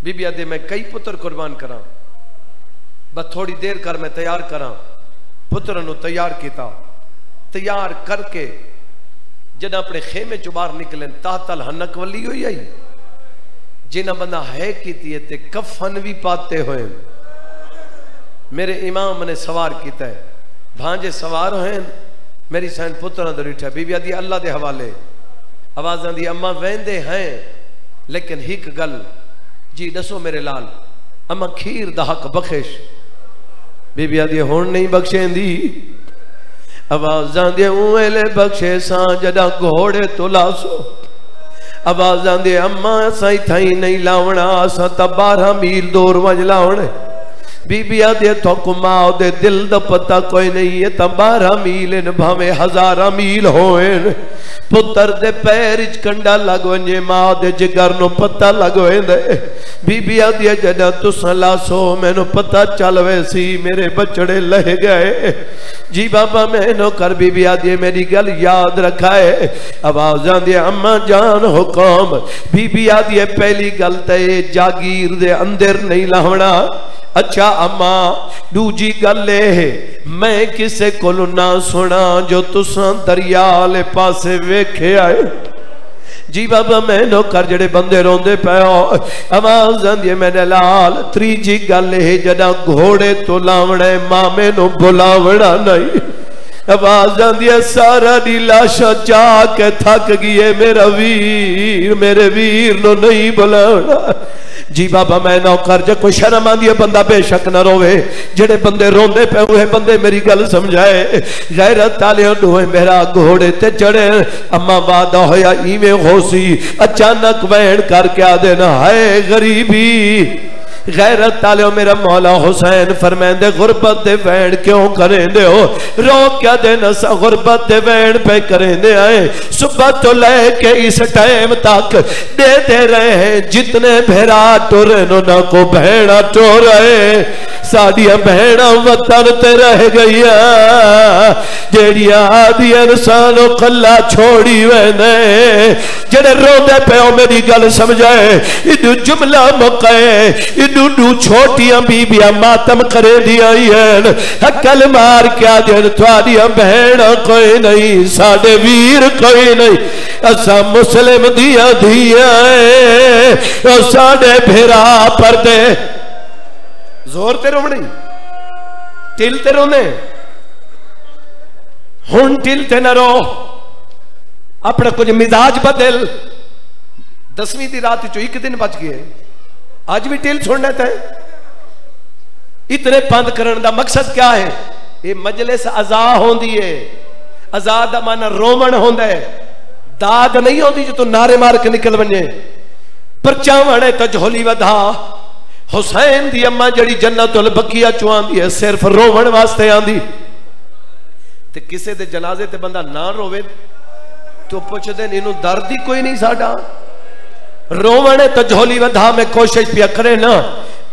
बीबी आदे मैं कई पुत्र कुर्बान करा, बस थोड़ी देर कर मैं तैयार करा। पुत्र नु तैयार किया, तैयार करके जब अपने खेमे चो बाहर निकले, तातल हनक वली हुई आई, जिन्हें बंदा है की ते कफन भी पाते हुए मेरे इमाम ने सवार किया है, भांजे सवार हैं मेरी सैन पुत्रा तो डिठा। बीबी आदि अल्लाह के हवाले, आवाज़ आदि अम्मा वेंदे हैं, लेकिन हिक गल जी दसो मेरे लाल, अम्मा खीर दा हक बख्शिश। बीबी आदि हुण नहीं बख्शेंदी, आवाज़ आदि उवेले बख्शे सा जदा घोड़े तो लासो। आवाज़ आदि अम्मा असा इथाई नहीं लावना, असा तो 12 मील दूर वज लावने। बीबी आदि थोक मां दे दिल दा पता कोई नहीं है, तो 12 मील भावे 1000 मील होए। पुत्र दे पैर च कंडा लग वजे, मां दे जिगर नु पता लग वेंदे। बीबी आदि जदा तुसा लासो मैनू पता चल वैसी मेरे बचड़े लह गए जी बाबा मैनू कर। बीबी आदि मेरी गल याद रखा है। आवाज़ आदि अम्मा जान हुक्म। बीबी आदि पहली गल तो जागीर दे अंदर नहीं लावना। अच्छा अम्मा दूजी गल मैं किसे को ना सुना जो तुसा दरियाले पासे वेखे आए जी बाबा मैं नौकर जड़े बंदे रोंदे पाओ। आवाज़ आंदी मेरे लाल। त्रीजी गल है जदा घोड़े तो लावना मामे नो बुलावना नहीं। आवाज़ आंदी सारा दी लाशा जाके थक गई है मेरे वीर नो नहीं बुलावना जी बाबा मैं नौकर। जो कोई शर्म आंदी है बंदा बेशक न रोवे, जेड़े बंदे रोंदे पे हुए बंदे मेरी गल समझाए। गैरत आले दोए मेरा घोड़े ते चढ़े। अम्मा वादा होया इवें होसी, अचानक वैन करके आ देना है गरीबी गैरत तालियो मेरा मौला हुसैन फरमांदे गुरबत दे वैन क्यों करेंदे हो? रो क्या देना सा गुरबत दे वैन पे करेंदे आए। सुबह तो लेके इस टाइम तक देते रहे हैं, जितने भेरा टोरे नो ना को भेड़ा टोरे। साडिया भेड़ा वतन ते रह गई जेड़िया आदियन सालो कला छोड़ी वेने। जेड़े रोंदे पे मेरी गल समझाए, इदू जुमला मुकाए, इदू छोटियां बीबियां मातम करे दिया हकल मार क्या दिन थोड़िया भेड़ा कोई नहीं, साडे वीर कोई नहीं, असा मुस्लिम दिया दिया साडे भेरा पर दे जोर ते रोवनी टिल ते रोने। हुण टिल ते न रो, अपना कुछ मिजाज बदल। 10वीं दी रात चो एक दिन बच गए, आज भी टिल छोड़ना था। इतने बंद करने का मकसद क्या है? ये मजलिस अजा होंदी है। अजा दा माना रोमन होंदा है, दाद नहीं होती जो तू नारे मार के निकल बने। परचावण है तजहोली वधा। हुसैन दी अम्मा जड़ी जन्नतुल बकिया चो आंदी है, सिर्फ रोवण वास्ते आंदी। ते किसे दे जनाजे ते बंदा ना रोवे तो पुछदे इनू दर्द ही कोई नहीं साडा। रोवण है तजहोली वधा में कोशिश पिया करे ना।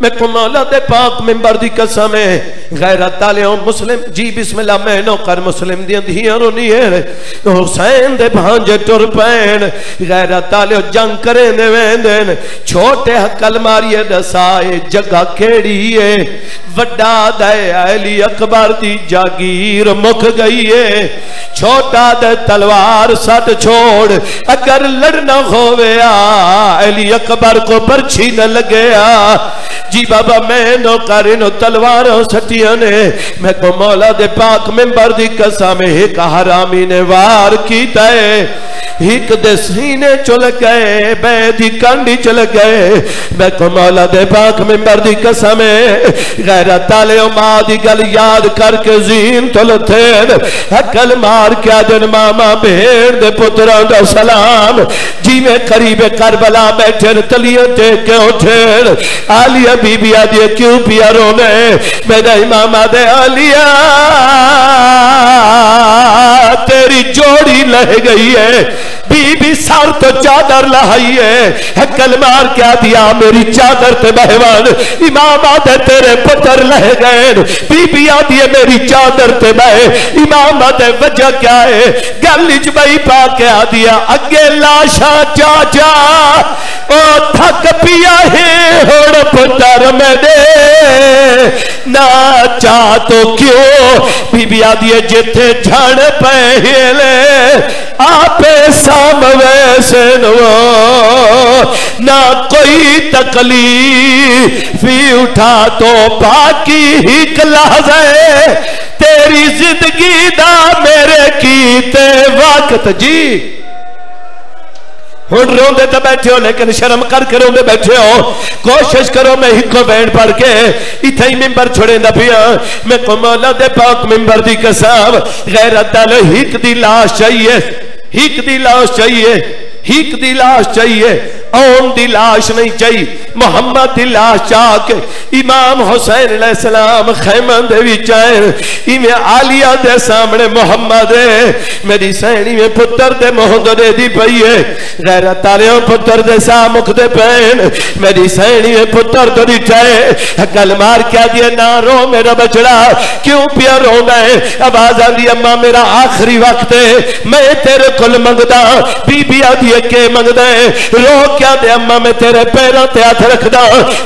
मैं को मौला दे पाक मिंबर दी कसम है, गैरत तालियो मुस्लिम जी बिस्मिल्लाह मैनो कर मुस्लिम दी धियां रोनी है। हुसैन दे भांजे टुर पैन, गैरत तालियो जंग करे दे वेंदे। छोटे हकल मारिए दसाए जगह केड़ी है? वड्डा दे अली अकबर दी जागीर मुक गई है। छोटा दे तलवार सट छोड़, अगर लड़ना होवे अली अकबर को बरछी न लगे जी बाबा मैं नो करिनो तलवारों सटिया ने। मैं को मौला दे पाक मिंबर दी कसम एक हरामी ने वार कीता है, एक दे सीने चल गए, बैदी कंडी चल गए। मैं को मौला दे पाक मिंबर दी कसम गैरत तालियो मां दी गल याद करके जीन तुल थे हकल मार क्या दिन मामा भेड़ दे पुत्रा दा सलाम। जिमें करीबे करबला बैठे तलिए ते क्यों ठेर आलिया बीबिया दिए क्यों पिया रोने? मेरा इमामा दे आलिया तेरी जोड़ी लह गई है। बीबी सर तो चादर लहाई है, कल मार क्या दिया मेरी चादर ते बहवान। इमाम आदे तेरे पुत्र लह गए, बीबी आदि मेरी चादर ते बहे। इमाम आदे वजह क्या है? गलिच बई पा के आ दिया अगे लाशा चाचा ओ थक पिया है होड़ पुत्र मेरे ना चा तो क्यों? बीबी आदि जिथे झड़ पहले आपे सामवैसे ना कोई तकलीफ उठा तो बाकी ही कलाज़े तेरी जिंदगी दा मेरे कीते वक्त जी। हुण रोंदे तो बैठे हो लेकिन शर्म करके रोंदे बैठे हो। कोशिश करो मैं हिको बैंड पढ़ के इथे ही मिंबर छोड़े ना पिया। मैं को मौला दे पाक मिंबर दी कसम गैरत नाल हिक दी लाश चाहिए, हिक दी लाश चाहिए, हिक दी लाश चाहिए, ओम दी लाश नहीं चाहिए। मोहम्मद दी लाश चाके इमाम हुसैन अलैहिस्सलाम खैमा दे विच आए। इवें आलिया दे सामने मोहम्मद मेरी सैनी में पुत्र दे मोहदरे दी पई है। गैरत तालियों पुत्र दे सा मुख दे पैन मेरी सैनी में पुत्र तो दिखाए। गल मार क्या दिया ना रो मेरा बचड़ा क्यों पिया रोना है? आवाज आंदी अम्मा मेरा आखिरी वक्त है, मैं तेरे कोल मंगदा। बीबी आदि के मंगदा है रो क्या दे अम्मा मैं तेरे पैरों ते हाथ रखदा।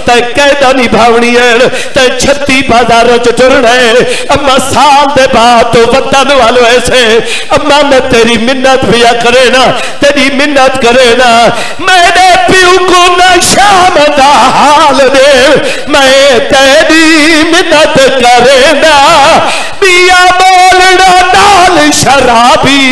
तै कैदा निभावनी है, तै 36 बाजारों च टुरना है। अम्मा साल दे बाद तो वतन वालों ऐसे अम्मा मैं तेरी मिन्नत पिया करे ना, तेरी मिन्नत करे ना। मेरे प्यू को ना शाम दा हाल दे, मैं तेरी मिन्नत करे ना। पिया बोलना नाल शराबी